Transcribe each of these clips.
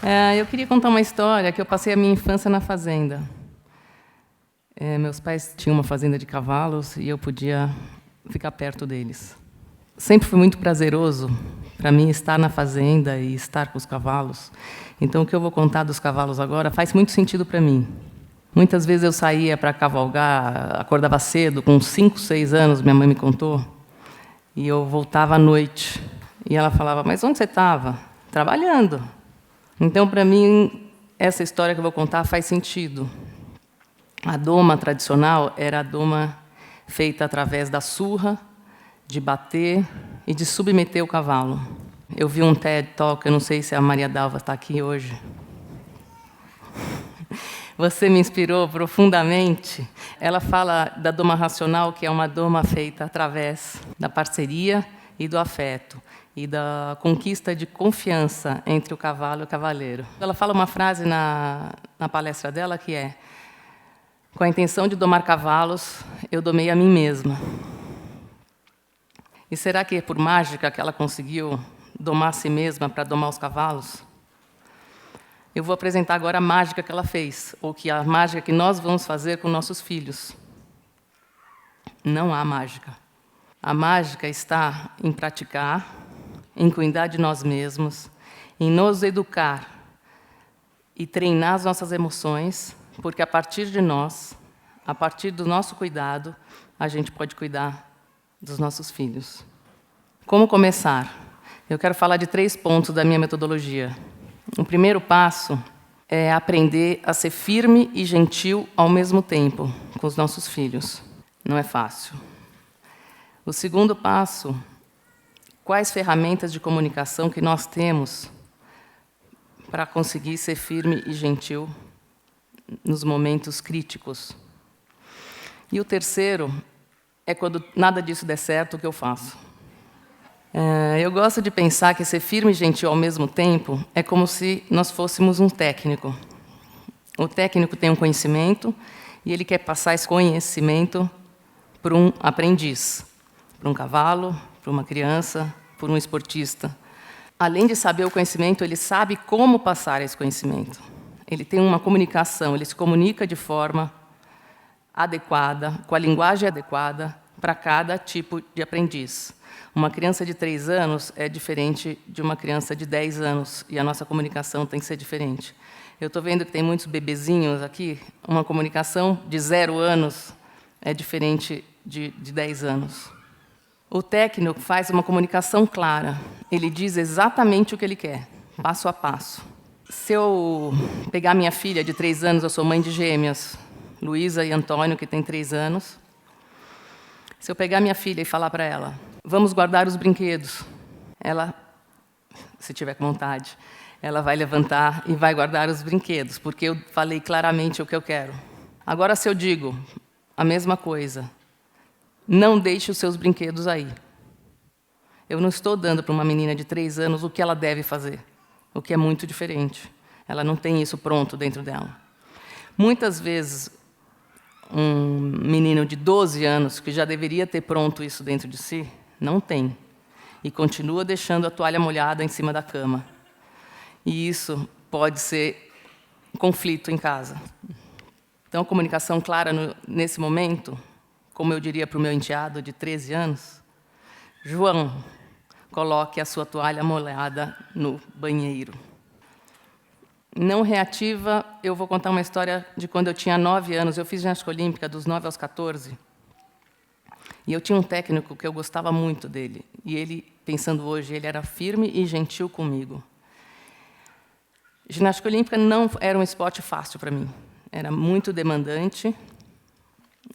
Eu queria contar uma história que eu passei a minha infância na fazenda. Meus pais tinham uma fazenda de cavalos e eu podia ficar perto deles. Sempre foi muito prazeroso para mim estar na fazenda e estar com os cavalos. Então, o que eu vou contar dos cavalos agora faz muito sentido para mim. Muitas vezes eu saía para cavalgar, acordava cedo, com 5, 6 anos, minha mãe me contou, e eu voltava à noite. E ela falava, mas onde você estava? Trabalhando. Então, para mim, essa história que eu vou contar faz sentido. A doma tradicional era a doma feita através da surra, de bater e de submeter o cavalo. Eu vi um TED Talk, eu não sei se a Maria Dalva está aqui hoje. Você me inspirou profundamente. Ela fala da doma racional, que é uma doma feita através da parceria e do afeto, e da conquista de confiança entre o cavalo e o cavaleiro. Ela fala uma frase na palestra dela que é: com a intenção de domar cavalos, eu domei a mim mesma. E será que é por mágica que ela conseguiu domar a si mesma para domar os cavalos? Eu vou apresentar agora a mágica que ela fez, ou que a mágica que nós vamos fazer com nossos filhos. Não há mágica. A mágica está em praticar, em cuidar de nós mesmos, em nos educar e treinar as nossas emoções, porque a partir de nós, a partir do nosso cuidado, a gente pode cuidar dos nossos filhos. Como começar? Eu quero falar de 3 pontos da minha metodologia. O primeiro passo é aprender a ser firme e gentil ao mesmo tempo com os nossos filhos. Não é fácil. O segundo passo, quais ferramentas de comunicação que nós temos para conseguir ser firme e gentil nos momentos críticos. E o terceiro é quando nada disso der certo, o que eu faço. Eu gosto de pensar que ser firme e gentil ao mesmo tempo é como se nós fôssemos um técnico. O técnico tem um conhecimento e ele quer passar esse conhecimento para um aprendiz, para um cavalo, para uma criança, para um esportista. Além de saber o conhecimento, ele sabe como passar esse conhecimento. Ele tem uma comunicação, ele se comunica de forma adequada, com a linguagem adequada para cada tipo de aprendiz. Uma criança de 3 anos é diferente de uma criança de 10 anos, e a nossa comunicação tem que ser diferente. Eu estou vendo que tem muitos bebezinhos aqui, uma comunicação de 0 anos é diferente de 10 anos. O técnico faz uma comunicação clara, ele diz exatamente o que ele quer, passo a passo. Se eu pegar minha filha de 3 anos, eu sou mãe de gêmeas, Luísa e Antônio, que tem 3 anos. Se eu pegar minha filha e falar para ela, vamos guardar os brinquedos, ela, se tiver com vontade, ela vai levantar e vai guardar os brinquedos, porque eu falei claramente o que eu quero. Agora, se eu digo a mesma coisa, não deixe os seus brinquedos aí. Eu não estou dando para uma menina de 3 anos o que ela deve fazer, o que é muito diferente. Ela não tem isso pronto dentro dela. Muitas vezes, um menino de 12 anos, que já deveria ter pronto isso dentro de si, não tem. E continua deixando a toalha molhada em cima da cama. E isso pode ser conflito em casa. Então, a comunicação clara nesse momento, como eu diria para o meu enteado de 13 anos, João, coloque a sua toalha molhada no banheiro. Não reativa, eu vou contar uma história de quando eu tinha 9 anos. Eu fiz ginástica olímpica dos 9 aos 14. E eu tinha um técnico que eu gostava muito dele. E ele, pensando hoje, ele era firme e gentil comigo. Ginástica olímpica não era um esporte fácil para mim. Era muito demandante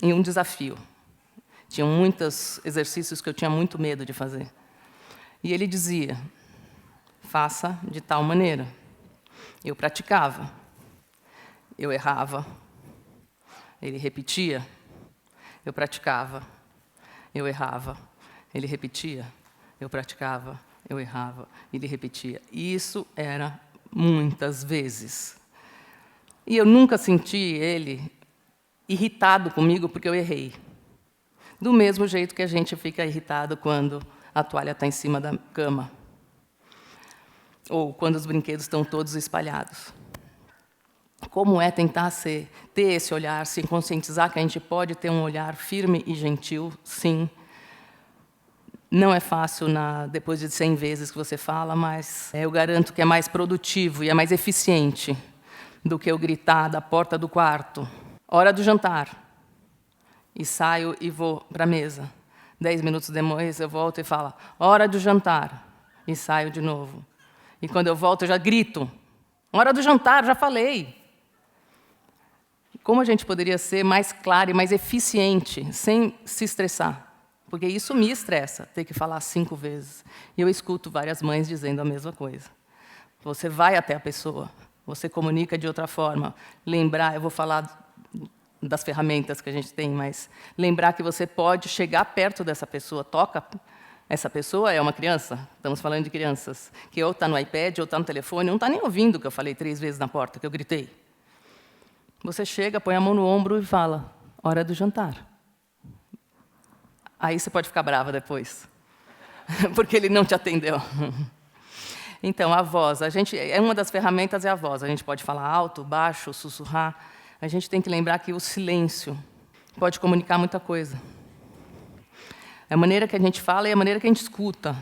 e um desafio. Tinham muitos exercícios que eu tinha muito medo de fazer. E ele dizia, faça de tal maneira. Eu praticava, eu errava, ele repetia, eu praticava, eu errava, ele repetia, eu praticava, eu errava, ele repetia. E isso era muitas vezes. E eu nunca senti ele irritado comigo porque eu errei. Do mesmo jeito que a gente fica irritado quando a toalha está em cima da cama. ou quando os brinquedos estão todos espalhados. Como é tentar ter esse olhar, se conscientizar que a gente pode ter um olhar firme e gentil, sim. Não é fácil depois de 100 vezes que você fala, mas eu garanto que é mais produtivo e é mais eficiente do que eu gritar da porta do quarto. Hora do jantar. E saio e vou para a mesa. 10 minutos depois, eu volto e falo, hora do jantar. E saio de novo. E quando eu volto, eu já grito. Hora do jantar, já falei. Como a gente poderia ser mais claro e mais eficiente, sem se estressar? Porque isso me estressa, ter que falar 5 vezes. E eu escuto várias mães dizendo a mesma coisa. Você vai até a pessoa, você comunica de outra forma. Lembrar, eu vou falar das ferramentas que a gente tem, mas lembrar que você pode chegar perto dessa pessoa, toca. Essa pessoa é uma criança, estamos falando de crianças, que ou está no iPad, ou está no telefone, não está nem ouvindo o que eu falei 3 vezes na porta, que eu gritei. Você chega, põe a mão no ombro e fala, hora do jantar. Aí você pode ficar brava depois, porque ele não te atendeu. Então, a voz. Uma das ferramentas é a voz. A gente pode falar alto, baixo, sussurrar. A gente tem que lembrar que o silêncio pode comunicar muita coisa. É a maneira que a gente fala e a maneira que a gente escuta.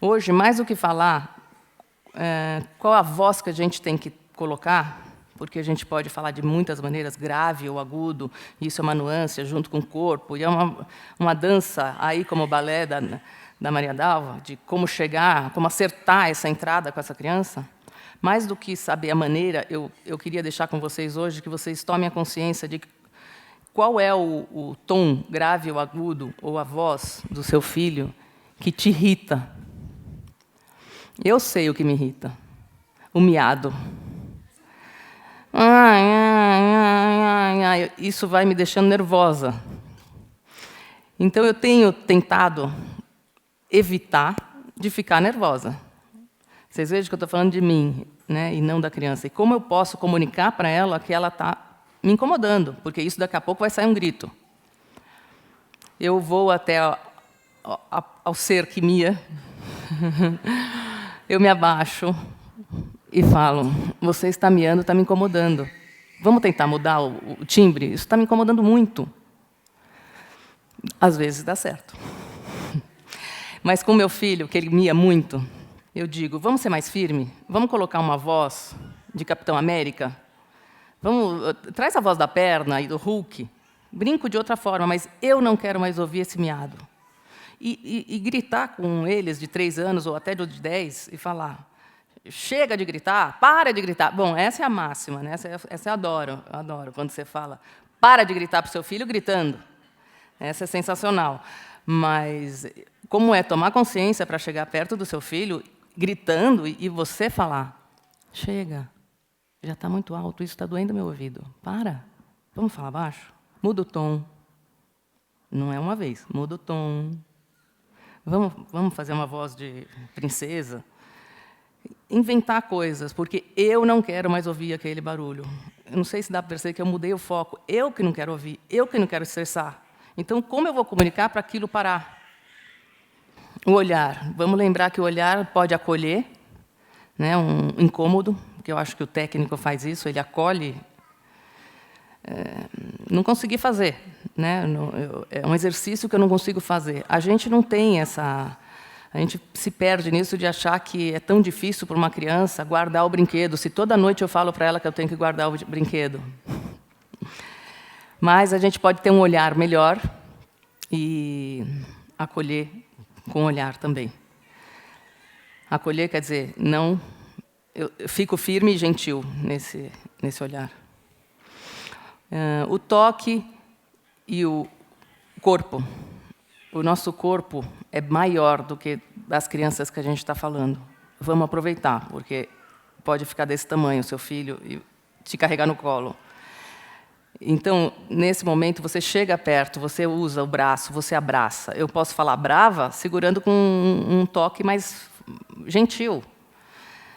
Hoje, mais do que falar, qual a voz que a gente tem que colocar, porque a gente pode falar de muitas maneiras, grave ou agudo, isso é uma nuance junto com o corpo, e é uma dança, aí como o balé da Maria Dalva, de como chegar, como acertar essa entrada com essa criança. Mais do que saber a maneira, eu queria deixar com vocês hoje que vocês tomem a consciência de qual é o tom grave ou agudo, ou a voz do seu filho que te irrita. Eu sei o que me irrita. O miado. Isso vai me deixando nervosa. Então, eu tenho tentado evitar de ficar nervosa. Vocês vejam que eu estou falando de mim, né, e não da criança. E como eu posso comunicar para ela que ela está me incomodando, porque isso daqui a pouco vai sair um grito. Eu vou até ao ser que mia, eu me abaixo e falo, você está miando, está me incomodando. Vamos tentar mudar o timbre? Isso está me incomodando muito. Às vezes dá certo. Mas com meu filho, que ele mia muito, eu digo, vamos ser mais firme? Vamos colocar uma voz de Capitão América? Traz a voz da perna e do Hulk. Brinco de outra forma, mas eu não quero mais ouvir esse miado. E gritar com eles de 3 anos ou até de 10 e falar, chega de gritar, para de gritar. Bom, essa é a máxima, né? Essa eu adoro quando você fala, para de gritar para o seu filho gritando. Essa é sensacional. Mas como é tomar consciência para chegar perto do seu filho, gritando, e você falar, chega, já está muito alto, isso está doendo meu ouvido. Para, vamos falar baixo? Muda o tom. Não é uma vez, muda o tom. Vamos fazer uma voz de princesa. Inventar coisas, porque eu não quero mais ouvir aquele barulho. Eu não sei se dá para perceber que eu mudei o foco. Eu que não quero ouvir, eu que não quero estressar. Então, como eu vou comunicar para aquilo parar? O olhar. Vamos lembrar que o olhar pode acolher, né, um incômodo, que eu acho que o técnico faz isso, ele acolhe. Não consegui fazer, né? É um exercício que eu não consigo fazer. A gente não tem essa... A gente se perde nisso de achar que é tão difícil para uma criança guardar o brinquedo, se toda noite eu falo para ela que eu tenho que guardar o brinquedo. Mas a gente pode ter um olhar melhor e acolher com o olhar também. Acolher quer dizer, não... Eu fico firme e gentil nesse olhar. O toque e o corpo. O nosso corpo é maior do que das crianças que a gente está falando. Vamos aproveitar, porque pode ficar desse tamanho, o seu filho, e te carregar no colo. Então, nesse momento, você chega perto, você usa o braço, você abraça. Eu posso falar brava, segurando com um toque mais gentil.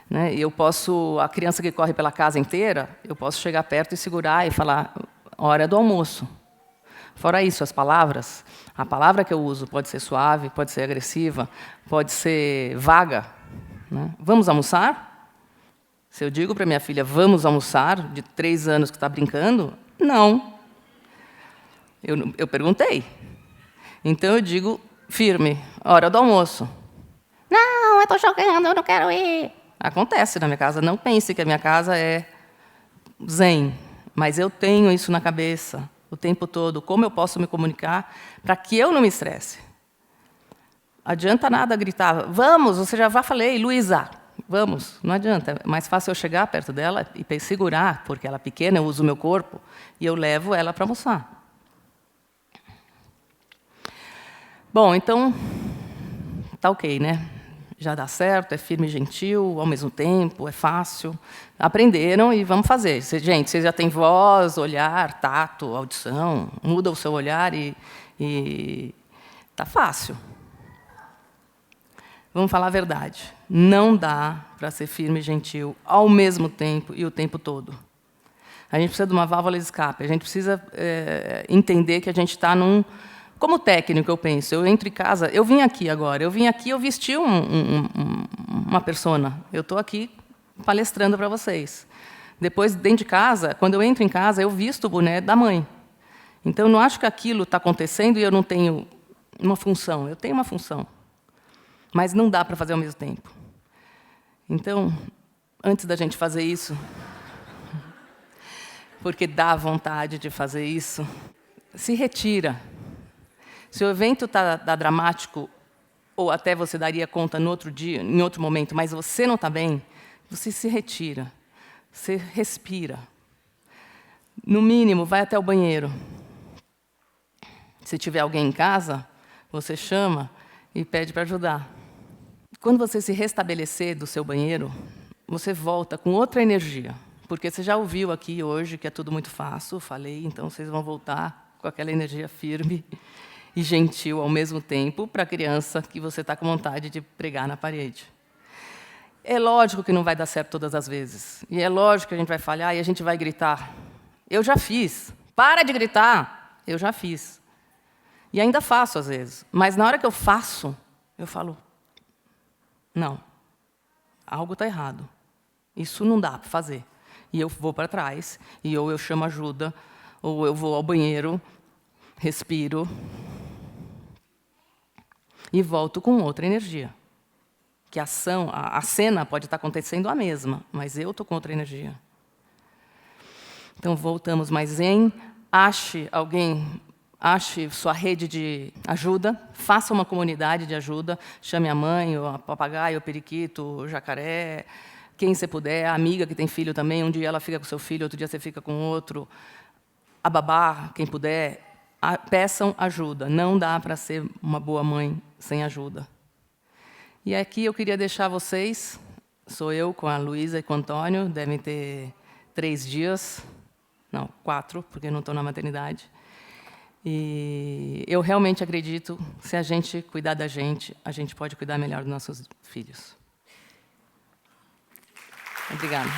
Né? Eu posso, a criança que corre pela casa inteira, eu posso chegar perto e segurar e falar, hora do almoço. Fora isso, as palavras, a palavra que eu uso pode ser suave, pode ser agressiva, pode ser vaga. né? Vamos almoçar? Se eu digo para minha filha, vamos almoçar, de 3 anos que está brincando, não. Eu perguntei. Então, eu digo firme, hora do almoço. Não, eu estou jogando, eu não quero ir. Acontece na minha casa. Não pense que a minha casa é zen, mas eu tenho isso na cabeça o tempo todo. Como eu posso me comunicar para que eu não me estresse? Adianta nada gritar, vamos, você já falei, Luísa, vamos. Não adianta, é mais fácil eu chegar perto dela e segurar, porque ela é pequena, eu uso o meu corpo, e eu levo ela para almoçar. Bom, então, tá ok, né? Já dá certo, é firme e gentil, ao mesmo tempo, é fácil. Aprenderam e vamos fazer. Gente, vocês já têm voz, olhar, tato, audição, muda o seu olhar e tá fácil. Vamos falar a verdade. Não dá para ser firme e gentil ao mesmo tempo e o tempo todo. A gente precisa de uma válvula de escape. A gente precisa entender que a gente está num... Como técnico, eu penso. Eu entro em casa... Eu vim aqui agora. Eu vesti uma persona. Eu estou aqui palestrando para vocês. Depois, dentro de casa, quando eu entro em casa, eu visto o boné da mãe. Então, eu não acho que aquilo está acontecendo e eu não tenho uma função. Eu tenho uma função. Mas não dá para fazer ao mesmo tempo. Então, antes da gente fazer isso, porque dá vontade de fazer isso, se retira. Se o evento está dramático, ou até você daria conta no outro dia, em outro momento, mas você não está bem, você se retira. Você respira. No mínimo, vai até o banheiro. Se tiver alguém em casa, você chama e pede para ajudar. Quando você se restabelecer do seu banheiro, você volta com outra energia. Porque você já ouviu aqui hoje que é tudo muito fácil, falei, então vocês vão voltar com aquela energia firme e gentil ao mesmo tempo para a criança que você está com vontade de pregar na parede. É lógico que não vai dar certo todas as vezes. E é lógico que a gente vai falhar e a gente vai gritar. Eu já fiz. Para de gritar. Eu já fiz. E ainda faço, às vezes. Mas, na hora que eu faço, eu falo, não, algo está errado. Isso não dá para fazer. E eu vou para trás, e ou eu chamo ajuda, ou eu vou ao banheiro, respiro, e volto com outra energia. Que a cena pode estar acontecendo a mesma, mas eu estou com outra energia. Então, voltamos mais ache sua rede de ajuda, faça uma comunidade de ajuda, chame a mãe, o papagaio, o periquito, o jacaré, quem você puder, a amiga que tem filho também, um dia ela fica com seu filho, outro dia você fica com outro, a babá, quem puder, peçam ajuda. Não dá para ser uma boa mãe sem ajuda. E aqui eu queria deixar vocês, sou eu com a Luísa e com o Antônio, devem ter 3 dias, não, 4, porque não estou na maternidade. E eu realmente acredito, se a gente cuidar da gente, a gente pode cuidar melhor dos nossos filhos. Obrigada.